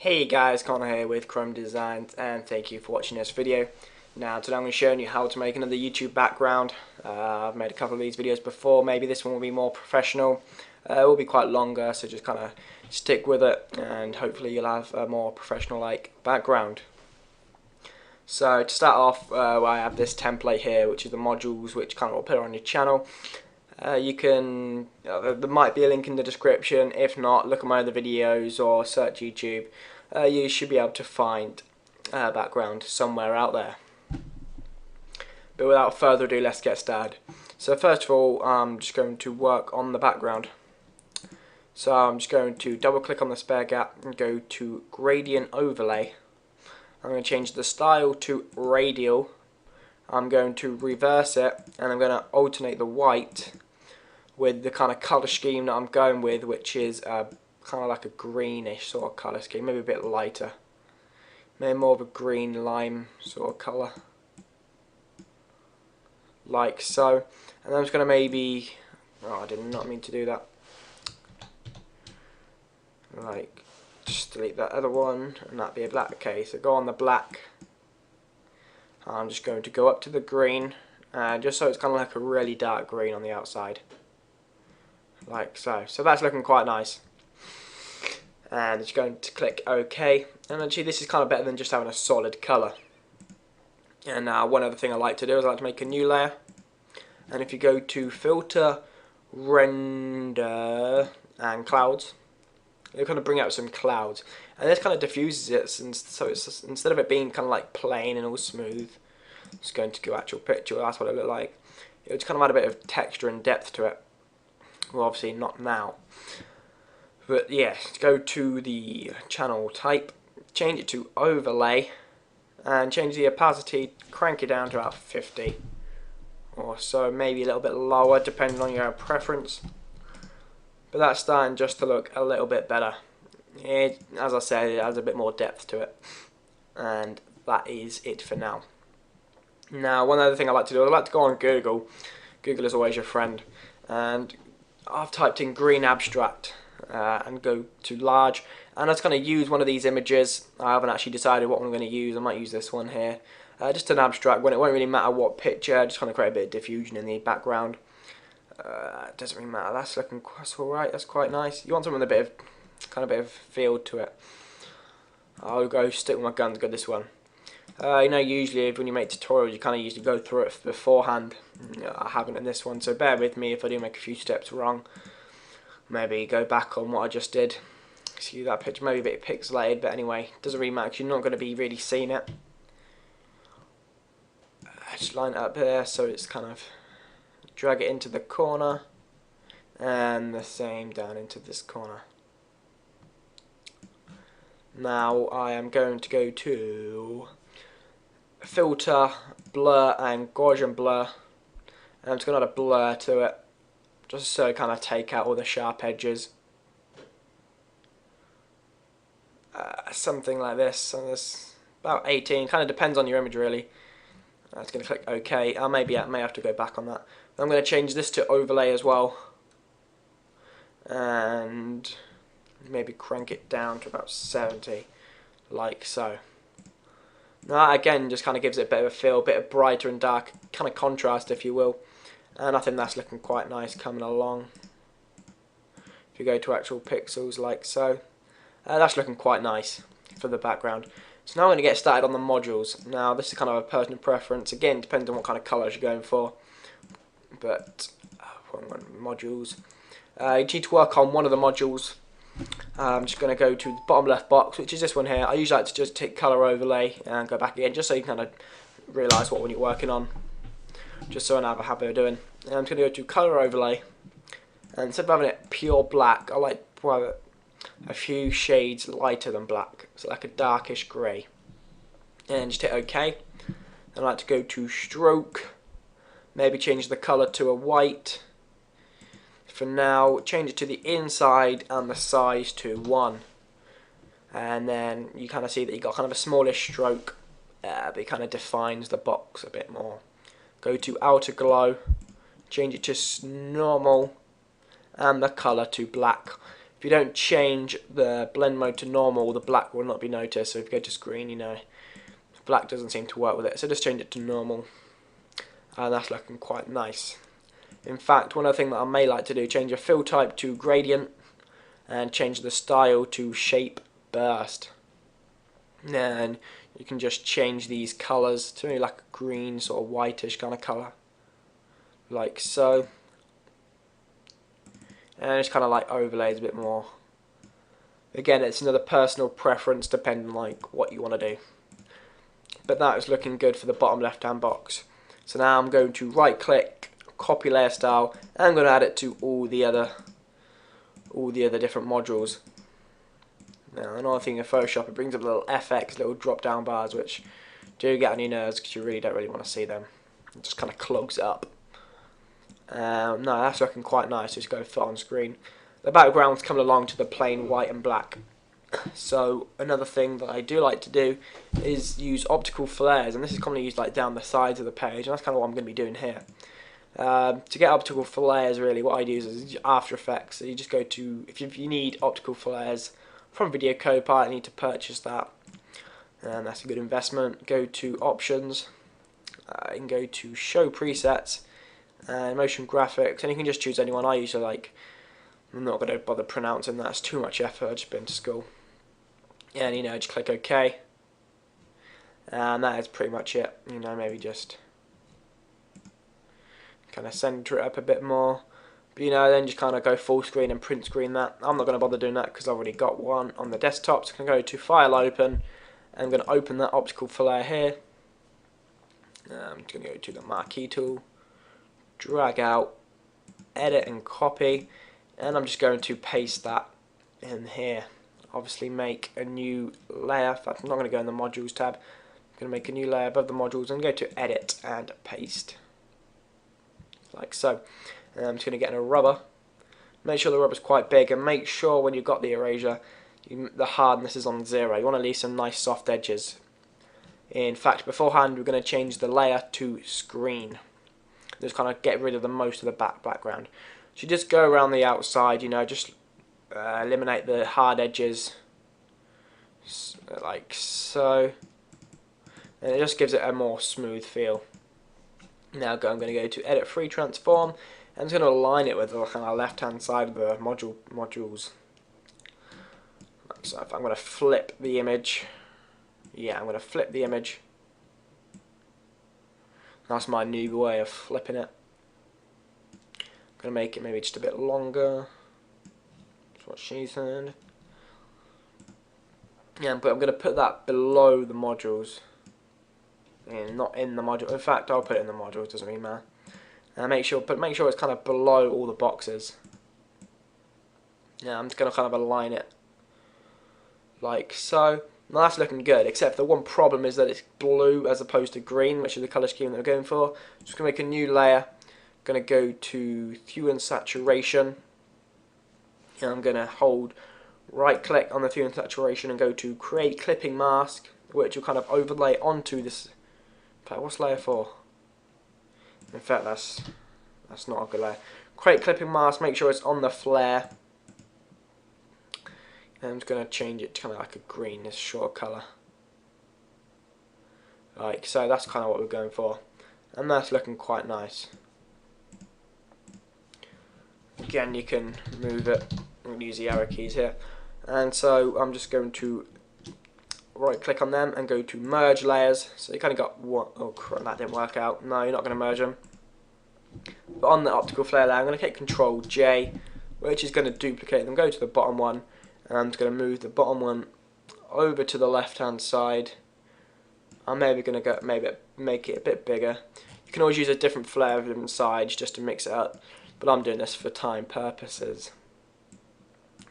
Hey guys, Connor here with Chrome Designs, and thank you for watching this video. Now today I'm going to show you how to make another YouTube background. I've made a couple of these videos before. Maybe this one will be more professional. It will be quite longer, so just kind of stick with it and hopefully you'll have a more professional like background. So to start off, I have this template here, which is the modules which kind of will appear on your channel. There might be a link in the description. If not, look at my other videos or search YouTube. You should be able to find background somewhere out there. But without further ado, let's get started. So first of all, I'm just going to work on the background. So I'm just going to double click on the spare gap and go to Gradient Overlay. I'm going to change the style to Radial. I'm going to reverse it and I'm going to alternate the white with the kind of colour scheme that I'm going with, which is kind of like a greenish sort of colour scheme, maybe a bit lighter, maybe more of a green lime sort of colour, like so. And I'm just going to maybe, oh, I did not mean to do that, like just delete that other one and that'd be a black. Okay, so go on the black. I'm just going to go up to the green, just so it's kind of like a really dark green on the outside, like so. So that's looking quite nice. And just going to click OK. And actually this is kind of better than just having a solid colour. And one other thing I like to do is I like to make a new layer. And if you go to Filter, Render, and Clouds, it'll kind of bring out some clouds. And this kind of diffuses it, so it's instead of it being kind of like plain and all smooth, it's going to go actual picture. That's what it looked like. It would kind of add a bit of texture and depth to it. Well, obviously not now. But yeah, go to the channel type, change it to overlay, and change the opacity, crank it down to about 50 or so, maybe a little bit lower depending on your preference. But that's starting just to look a little bit better. As I said, it has a bit more depth to it. And that is it for now. Now, one other thing I like to do, I like to go on Google. Google is always your friend. And I've typed in green abstract and go to large. And I was going to use one of these images. I haven't actually decided what I'm going to use. I might use this one here. Just an abstract when it won't really matter what picture. Just kind of create a bit of diffusion in the background. It doesn't really matter. That's alright. That's quite nice. You want something with a bit of feel to it. I'll go stick with my guns. Go this one. Usually when you make tutorials, you kind of usually go through it beforehand. I haven't in this one, so bear with me if I do make a few steps wrong. Maybe go back on what I just did. See that picture, maybe a bit pixelated, but anyway, doesn't really matter because you're not going to be really seeing it. Just line it up here so it's kind of drag it into the corner, and the same down into this corner. Now I am going to go to Filter, Blur, and Gaussian Blur. And I'm just going to add a blur to it, just so I kind of take out all the sharp edges. Something like this, and this about 18. Kind of depends on your image really. I'm just going to click OK. I may have to go back on that. I'm going to change this to overlay as well, and maybe crank it down to about 70, like so. Now again, just kind of gives it a bit of a feel, a bit of brighter and dark, kind of contrast if you will. And I think that's looking quite nice coming along. If you go to actual pixels like so, that's looking quite nice for the background. So now I'm going to get started on the modules. Now this is kind of a personal preference. Again, depends on what kind of colours you're going for. But modules, you need to work on one of the modules. I'm just going to go to the bottom left box, which is this one here. I usually like to just take colour overlay and go back again, just so you kind of realise what you're working on. Just so I have a habit of doing. And I'm just going to go to colour overlay, and instead of having it pure black, I like to have it a few shades lighter than black, so like a darkish grey. And just hit OK. Then I like to go to stroke, maybe change the colour to a white. For now, change it to the inside and the size to 1. And then you kind of see that you got kind of a smallish stroke, but it kind of defines the box a bit more. Go to outer glow, change it to normal, and the colour to black. if you don't change the blend mode to normal, the black will not be noticed. So if you go to screen, you know, black doesn't seem to work with it. So just change it to normal, and that's looking quite nice. In fact, one other thing that I may like to do, change your fill type to gradient, and change the style to shape burst. And you can just change these colours to maybe like a green, sort of whitish kind of colour, like so. And it's kind of like overlays a bit more. Again, it's another personal preference depending on like what you want to do. But that is looking good for the bottom left hand box. So now I'm going to right click, copy layer style, and I'm going to add it to all the other different modules. Now another thing in Photoshop, it brings up little FX, little drop down bars, which do get on your nerves because you really don't want to see them. It just kind of clogs it up. No, that's looking quite nice. Just go fit on screen. The background's coming along to the plain white and black. So another thing that I do like to do is use optical flares, and this is commonly used like down the sides of the page, and that's kind of what I'm going to be doing here. To get optical flares, really, what I use is After Effects. So you just go to, if you need optical flares from Video Copilot, you need to purchase that, and that's a good investment. Go to Options, you can go to Show Presets, Motion Graphics, and you can just choose anyone. I usually like, I'm not going to bother pronouncing that, it's too much effort, I've just been to school. And you know, just click OK, and that is pretty much it. You know, maybe just kind of center it up a bit more, but you know, then just kind of go full screen and print screen that. I'm not going to bother doing that because I've already got one on the desktop. So I can go to File Open, and I'm going to open that optical flare here. I'm just going to go to the marquee tool, drag out, edit and copy, and I'm just going to paste that in here. Obviously make a new layer. In fact, I'm not going to go in the modules tab. I'm going to make a new layer above the modules and go to edit and paste, like so. And I'm just going to get in a rubber. Make sure the rubber's quite big, and make sure when you've got the erasure, the hardness is on 0. You want to leave some nice soft edges. In fact, beforehand we're going to change the layer to screen. Just kind of get rid of the most of the background. So you just go around the outside, you know, just eliminate the hard edges, like so, and it just gives it a more smooth feel. Now I'm going to go to Edit Free Transform, and I'm just going to align it with the kind of left hand side of the modules. Like so. If I'm going to flip the image, I'm going to flip the image. That's my new way of flipping it. I'm going to make it maybe just a bit longer. That's what she said. Yeah, but I'm going to put that below the modules. And not in the module. In fact, I'll put it in the module. It doesn't really matter. Make sure it's kind of below all the boxes. Yeah, I'm just going to kind of align it like so. Now that's looking good, except the one problem is that it's blue as opposed to green, which is the colour scheme that we're going for. Just going to make a new layer. Going to go to Hue and Saturation, and I'm going to hold right click on the Hue and Saturation and go to Create Clipping Mask, which will kind of overlay onto this. In fact, what's layer 4? In fact, that's not a good layer. Create Clipping Mask, make sure it's on the flare. And I'm just going to change it to kind of like a green, this short colour. Like so, that's kind of what we're going for. And that's looking quite nice. Again, you can move it. I'm going to use the arrow keys here. And so I'm just going to right click on them and go to Merge Layers. So you kind of got one. Oh crap, that didn't work out. No, you're not going to merge them. But on the optical flare layer, I'm going to hit Control J, which is going to duplicate them. Go to the bottom one. And I'm just going to move the bottom one over to the left hand side. I'm maybe going to make it a bit bigger. You can always use a different flare of different sides just to mix it up, but I'm doing this for time purposes.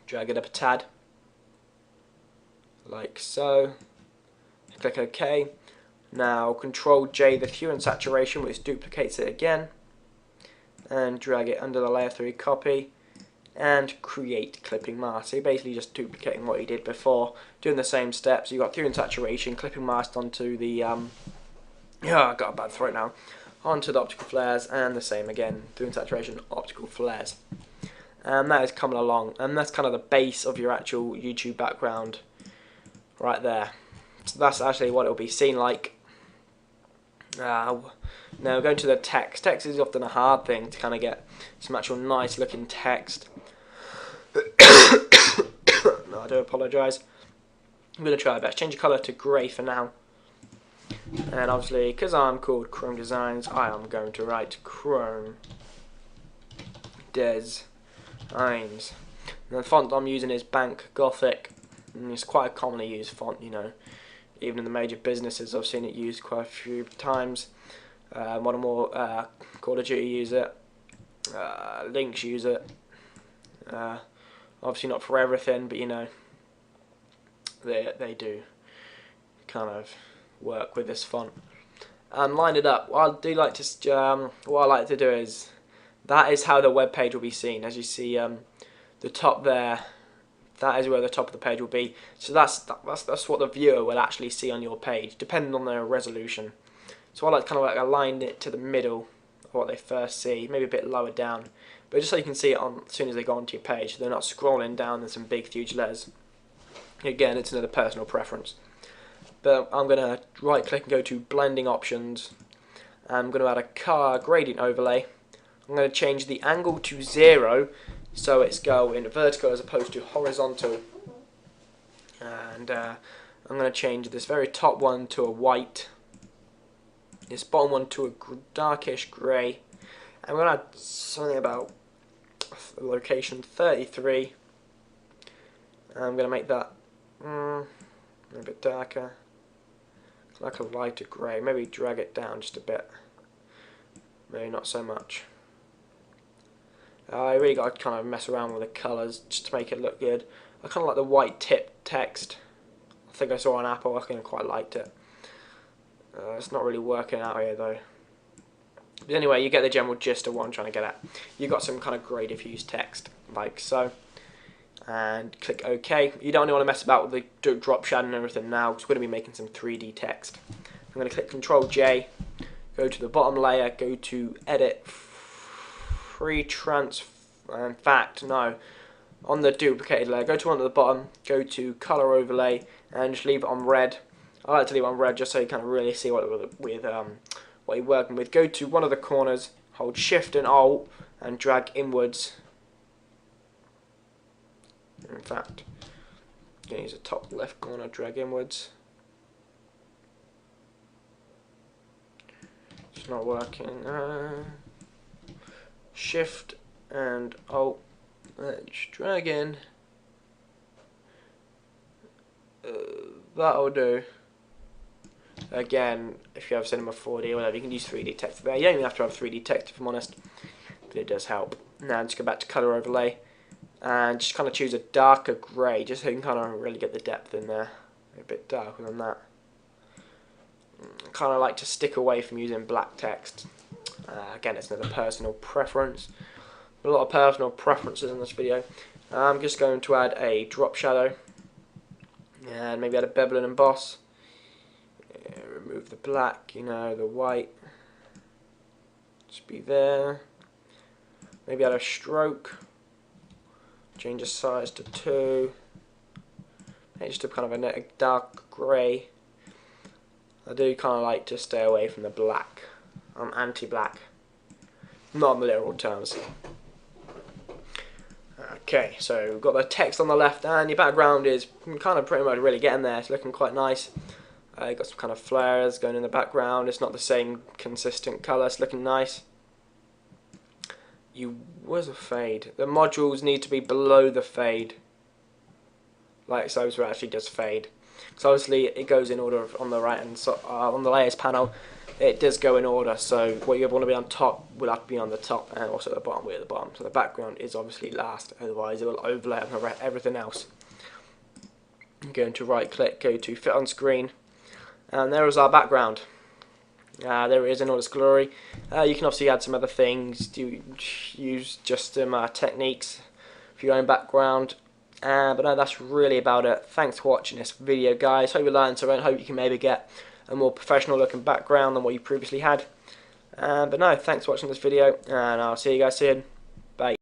Drag it up a tad, like so. Click OK. Now Control J the Hue and Saturation, which duplicates it again, and drag it under the layer 3 copy. And Create Clipping Mask. So you're basically just duplicating what you did before, doing the same steps. You've got Hue and Saturation, Clipping Mask onto the I've got a bad throat now. Onto the optical flares, and the same again, Hue and Saturation, optical flares. and that is coming along, and that's kind of the base of your actual YouTube background right there. So that's actually what it will be seen like. Now going to the text. Text is often a hard thing to kind of get some actual nice looking text. No, I do apologise. I'm going to try my best. Change the colour to grey for now. And obviously, because I'm called Chrome Designs, I am going to write Chrome Designs. And the font I'm using is Bank Gothic. And it's quite a commonly used font, you know. Even in the major businesses, I've seen it used quite a few times. One or more Call of Duty use it. Lynx use it. Obviously not for everything, but you know, they do kind of work with this font. And line it up. What I like to do is, that is how the web page will be seen. As you see, the top there, that is where the top of the page will be. So that's what the viewer will actually see on your page, depending on their resolution. So I like kind of like align it to the middle of what they first see, maybe a bit lower down, but just so you can see it on as soon as they go onto your page, so they're not scrolling down in some big huge letters. Again, it's another personal preference. But I'm going to right click and go to blending options. I'm going to add a car gradient overlay. I'm going to change the angle to 0, so it's going vertical as opposed to horizontal. And I'm going to change this very top one to a white, this bottom one to a darkish grey. I'm going to add something about location 33. I'm going to make that a bit darker, like a lighter grey. Maybe drag it down just a bit. Maybe not so much. I really got to kind of mess around with the colours just to make it look good. I kind of like the white tip text. I think I saw on Apple, I kind of quite liked it. It's not really working out here though. But anyway, you get the general gist of what I'm trying to get at. You've got some kind of grey diffuse text, like so. And click OK. You don't want to mess about with the drop shadow and everything now, because we're going to be making some 3D text. I'm going to click Ctrl J, go to the bottom layer, go to Edit, Free Transform. In fact, no. On the duplicated layer, go to one at the bottom, go to Color Overlay, and just leave it on red. I like to leave it on red just so you can really see what you're working with. Go to one of the corners, hold Shift and Alt, and drag inwards. In fact, I'm going to use the top left corner, drag inwards. It's not working. Shift and Alt, let's drag in. That'll do. Again, if you have Cinema 4D or whatever, you can use 3D text there. You don't even have to have 3D text if I'm honest, but it does help. Now just go back to Color Overlay and just kind of choose a darker grey, just so you can kind of really get the depth in there. A bit darker than that. I kind of like to stick away from using black text. Again, it's another personal preference. A lot of personal preferences in this video. I'm just going to add a drop shadow and maybe add a bevel and emboss. Remove the black, you know, the white. Just be there. Maybe add a stroke. Change the size to 2. Maybe just a kind of a dark grey. I do kind of like to stay away from the black. I'm anti-black. Not in the literal terms. Okay, so we've got the text on the left, and your background is kind of pretty much really getting there. It's looking quite nice. You've got some kind of flares going in the background. It's not the same consistent colour. It's looking nice. Where's the fade? The modules need to be below the fade, like so. So it actually does fade. So obviously it goes in order on the right, and so on the layers panel, it does go in order. So what you want to be on top will have to be on the top, and also at the bottom will be at the bottom. So the background is obviously last. Otherwise, it will overlay on everything else. I'm going to right click, go to Fit on Screen. And there is our background. There it is in all its glory. You can obviously add some other things. Use just some techniques for your own background. But no, that's really about it. Thanks for watching this video, guys. Hope you learned something. Hope you can maybe get a more professional looking background than what you previously had. But no, thanks for watching this video, and I'll see you guys soon. Bye.